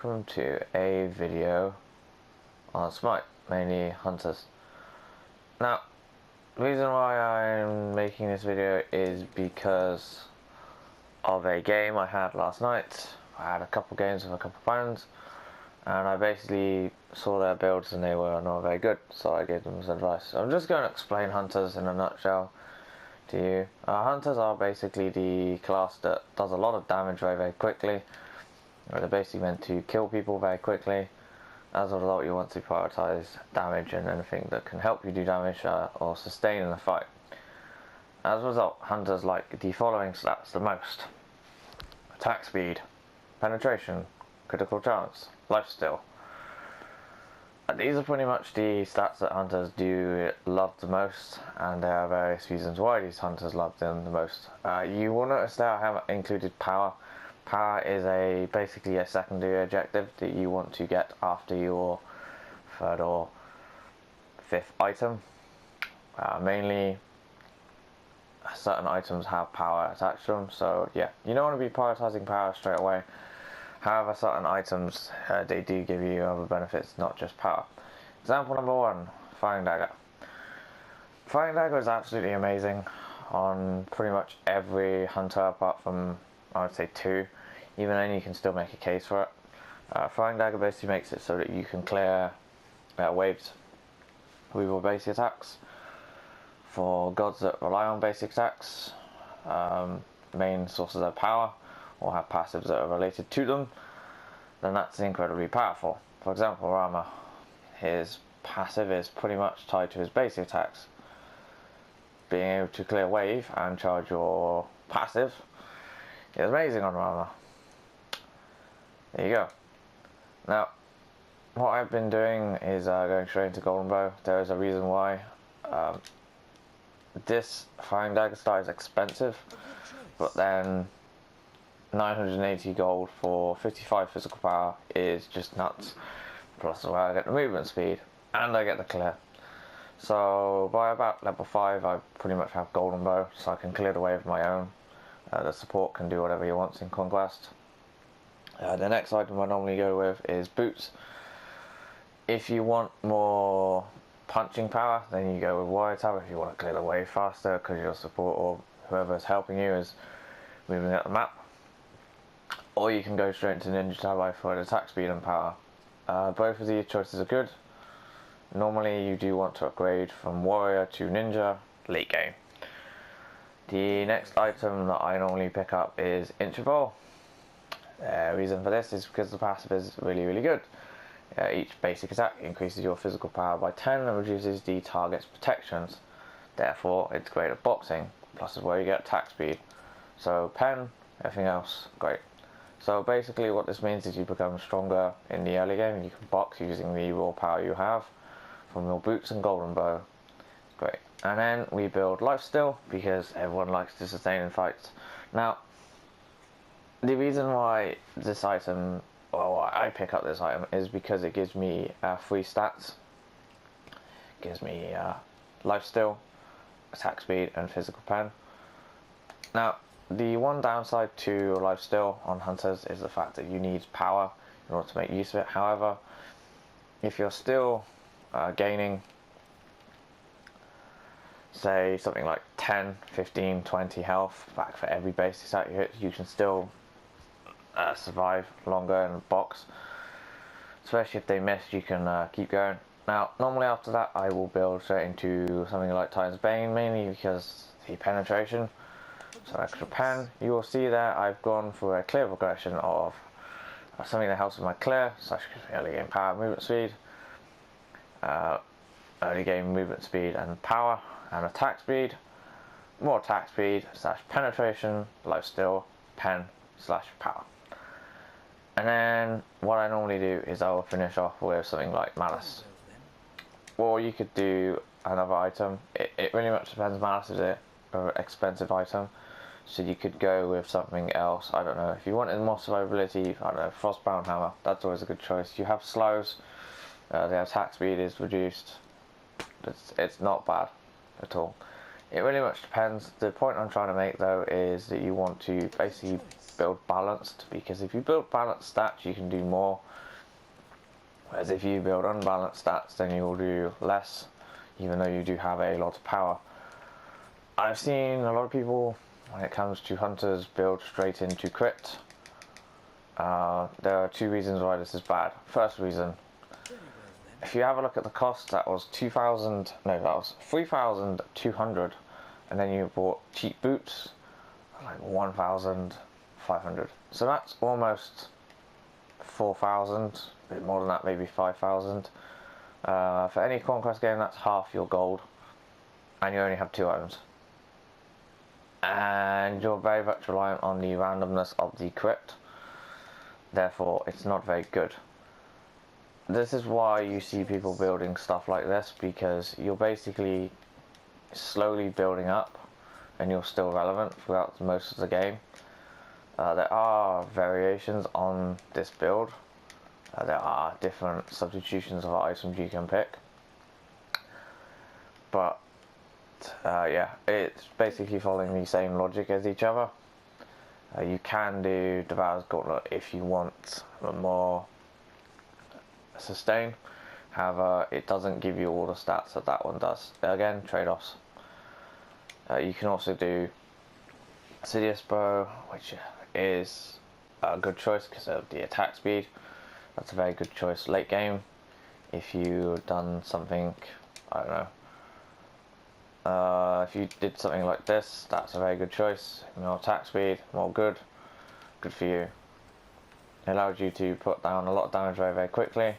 welcome to a video on Smite, mainly hunters. Now, the reason why I'm making this video is because of a game I had last night. I had a couple games with a couple of friends, and I basically saw their builds and they were not very good, so I gave them some advice. So I'm just going to explain hunters in a nutshell to you. Hunters are basically the class that does a lot of damage very quickly. They're basically meant to kill people very quickly. As a result, you want to prioritize damage and anything that can help you do damage or sustain in a fight. As a result, hunters like the following stats the most: attack speed, penetration, critical chance, lifesteal. These are pretty much the stats that hunters do love the most, and there are various reasons why these hunters love them the most. You will notice that I have included power. Power is basically a secondary objective that you want to get after your third or fifth item. Mainly, certain items have power attached to them, so yeah, you don't want to be prioritizing power straight away. However, certain items, they do give you other benefits, not just power. Example number 1, Firing Dagger. Firing Dagger is absolutely amazing on pretty much every hunter apart from, I would say, 2. Even then you can still make a case for it. Firing Dagger basically makes it so that you can clear waves with your basic attacks. For gods that rely on basic attacks, main sources of power, or have passives that are related to them, then that's incredibly powerful. For example, Rama, his passive is pretty much tied to his basic attacks. Being able to clear wave and charge your passive is amazing on Rama. There you go. Now, what I've been doing is going straight into Golden Bow. There is a reason why. This Firing Dagger style is expensive, but then 980 gold for 55 physical power is just nuts. Plus I get the movement speed and I get the clear. So by about level 5 I pretty much have Golden Bow, so I can clear the wave of my own. The support can do whatever he wants in Conquest. The next item I normally go with is Boots. If you want more punching power, then you go with Warrior Tab if you want to clear the wave faster because your support or whoever is helping you is moving up the map. Or you can go straight into Ninja Tab for attack speed and power. Both of these choices are good. Normally you do want to upgrade from Warrior to Ninja late game. The next item that I normally pick up is Interval. Reason for this is because the passive is really good. Each basic attack increases your physical power by 10 and reduces the target's protections. Therefore, it's great at boxing. Plus is where you get attack speed. So pen, everything else, great. So basically what this means is you become stronger in the early game and you can box using the raw power you have from your Boots and Golden Bow. Great. And then we build Lifesteal because everyone likes to sustain in fights. Now, the reason why this item, well, I pick up this item is because it gives me 3 stats. It gives me Lifesteal, attack speed and physical pen. Now, the one downside to Lifesteal on hunters is the fact that you need power in order to make use of it. However, if you're still gaining, say, something like 10, 15, 20 health back for every basic attack you hit, you can still survive longer in the box. Especially if they miss, you can keep going. Now, normally after that, I will build straight into something like Titan's Bane, mainly because the penetration. So extra pen. You will see there I've gone for a clear progression of something that helps with my clear, slash early game power, movement speed, early game movement speed and power, and attack speed, more attack speed, slash penetration, lifesteal, pen, slash power. And then what I normally do is I will finish off with something like Malice. Or you could do another item. It really much depends. Malice is an expensive item, so you could go with something else. I don't know, if you wanted more survivability, I don't know, Frostbound Hammer, that's always a good choice. You have slows, the attack speed is reduced. It's not bad at all. It really much depends. The point I'm trying to make though is that you want to basically build balanced, because if you build balanced stats you can do more, whereas if you build unbalanced stats then you will do less, even though you do have a lot of power. I've seen a lot of people, when it comes to hunters, build straight into Crypt. There are two reasons why this is bad. First reason, if you have a look at the cost, that was 3,200, and then you bought cheap boots, like 1,500. So that's almost 4,000, a bit more than that, maybe 5,000. For any conquest game, that's half your gold, and you only have 2 items. And you're very much reliant on the randomness of the Crypt, therefore it's not very good. This is why you see people building stuff like this, because you're basically slowly building up and you're still relevant throughout most of the game. There are variations on this build. There are different substitutions of items you can pick, but yeah, it's basically following the same logic as each other. You can do Devourer's Gauntlet if you want more sustain, however it doesn't give you all the stats that one does. Again, trade-offs. You can also do Sidious Bow, which is a good choice because of the attack speed. That's a very good choice late game. If you've done something, I don't know, if you did something like this, that's a very good choice. More attack speed, more good for you. It allows you to put down a lot of damage very, very quickly.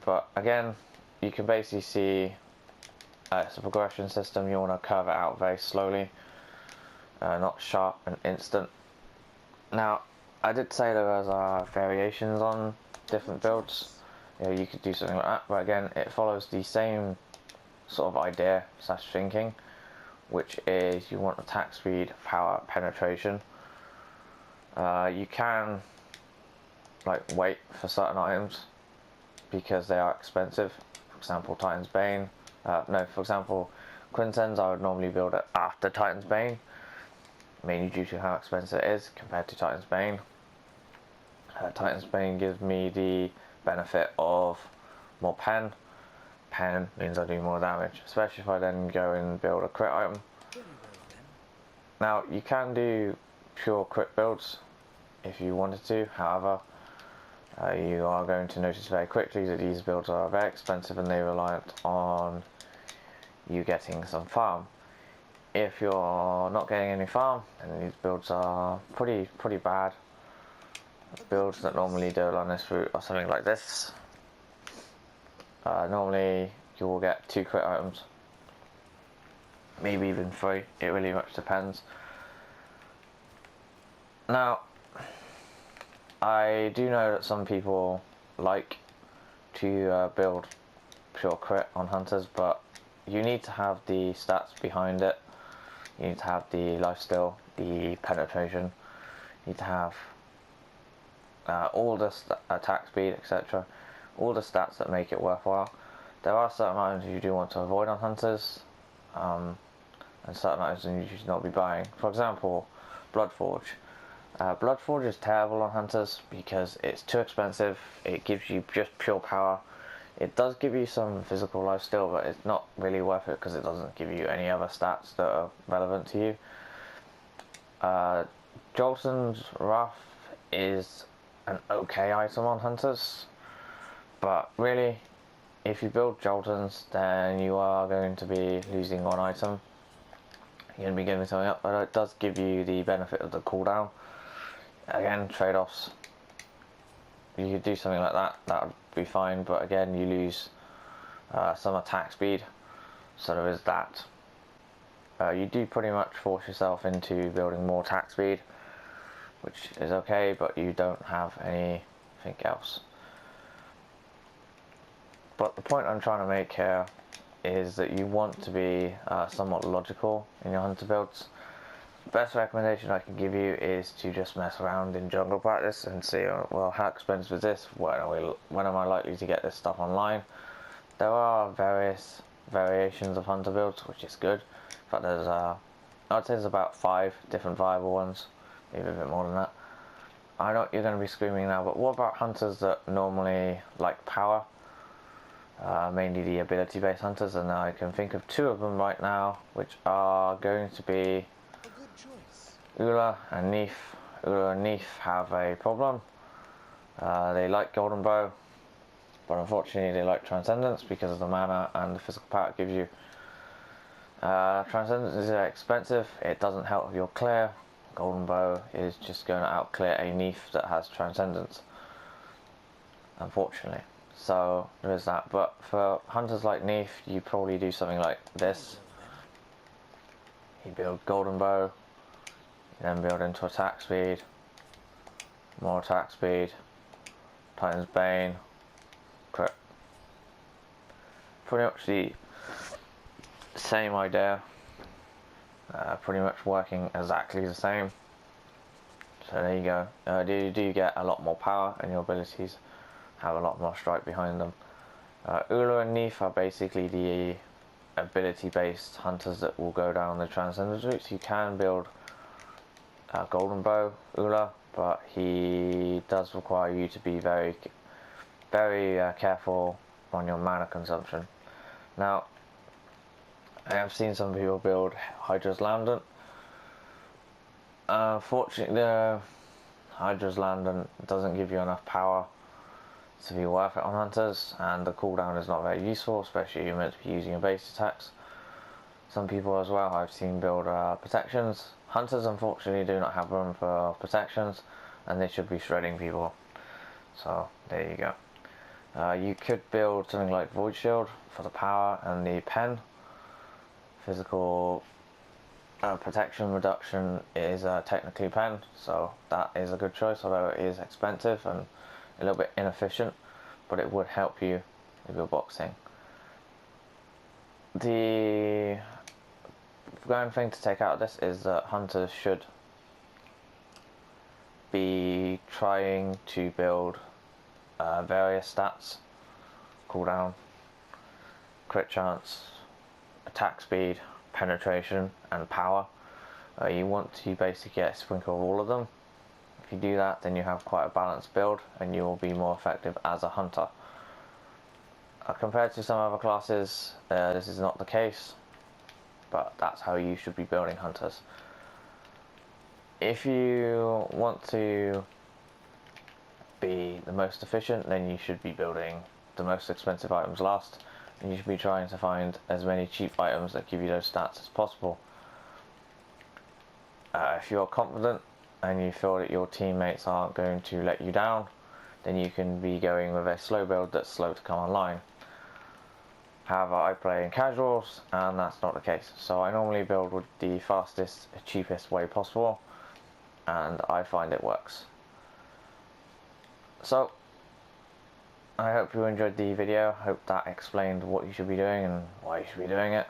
But again, you can basically see it's a progression system. You want to curve it out very slowly, not sharp and instant. Now, I did say there was variations on different builds. You know, you could do something like that, but again, it follows the same sort of idea / thinking, which is you want attack speed, power, penetration. You can like wait for certain items because they are expensive. For example, Titan's Bane. For example, Quincen's I would normally build it after Titan's Bane, mainly due to how expensive it is compared to Titan's Bane. Titan's Bane gives me the benefit of more pen. Pen means I do more damage, especially if I then go and build a crit item. Now, you can do pure crit builds if you wanted to, however, you are going to notice very quickly that these builds are very expensive and they're reliant on you getting some farm. If you're not getting any farm, then these builds are pretty bad. Builds that normally do on this route are something like this. Normally you will get 2 crit items, maybe even 3, it really much depends. Now, I do know that some people like to build pure crit on hunters, but you need to have the stats behind it. You need to have the lifesteal, the penetration, you need to have all the attack speed, etc. All the stats that make it worthwhile. There are certain items you do want to avoid on hunters, and certain items you should not be buying. For example, Bloodforge. Bloodforge is terrible on hunters because it's too expensive. It gives you just pure power. It does give you some physical life still, but it's not really worth it because it doesn't give you any other stats that are relevant to you. Jolton's Wrath is an okay item on hunters, but really, if you build Joltons, then you are going to be losing one item. You're going to be giving something up, but it does give you the benefit of the cooldown. Again, trade-offs. You could do something like that, that would be fine, but again, you lose some attack speed, so there is that. You do pretty much force yourself into building more attack speed, which is okay, but you don't have anything else. But the point I'm trying to make here is that you want to be somewhat logical in your hunter builds. The best recommendation I can give you is to just mess around in jungle practice and see, well, how expensive is this? When am I likely to get this stuff online? There are various variations of hunter builds, which is good. In fact, there's I'd say there's about 5 different viable ones, maybe a bit more than that. I know you're going to be screaming now, but what about hunters that normally like power? Mainly the ability-based hunters, and I can think of 2 of them right now, which are going to be A good choice. Ula and Neef. Ula and Neef have a problem. They like Golden Bow, but unfortunately they like Transcendence because of the mana and the physical power it gives you. Transcendence is expensive, it doesn't help with your clear. Golden Bow is just going to outclear a Neef that has Transcendence, unfortunately. So there is that, but for hunters like Neef, you probably do something like this. You build Golden Bow, you then build into attack speed, more attack speed, Titan's Bane, Crypt. Pretty much the same idea, pretty much working exactly the same. So there you go. You do get a lot more power, and your abilities have a lot more strike behind them. Ula and Neef are basically the ability-based hunters that will go down the Transcendence routes. You can build Golden Bow Ula, but he does require you to be very careful on your mana consumption. Now, I have seen some people build Hydra's Lambent. Unfortunately, the Hydra's Lambent doesn't give you enough power to be worth it on hunters, and the cooldown is not very useful, especially if you're meant to be using your base attacks. Some people as well I've seen build protections. Hunters unfortunately do not have room for protections, and they should be shredding people. So there you go. You could build something like Void Shield for the power and the pen. Physical protection reduction is technically pen, so that is a good choice, although it is expensive and a little bit inefficient, but it would help you with your boxing. The grand thing to take out of this is that hunters should be trying to build various stats: cooldown, crit chance, attack speed, penetration, and power. You want to basically get a sprinkle of all of them. If you do that, then you have quite a balanced build, and you will be more effective as a hunter. Compared to some other classes, this is not the case, but that's how you should be building hunters. If you want to be the most efficient, then you should be building the most expensive items last, and you should be trying to find as many cheap items that give you those stats as possible. If you're confident and you feel that your teammates aren't going to let you down, then you can be going with a slow build that's slow to come online. However, I play in casuals, and that's not the case. So I normally build with the fastest, cheapest way possible, and I find it works. So, I hope you enjoyed the video. I hope that explained what you should be doing and why you should be doing it.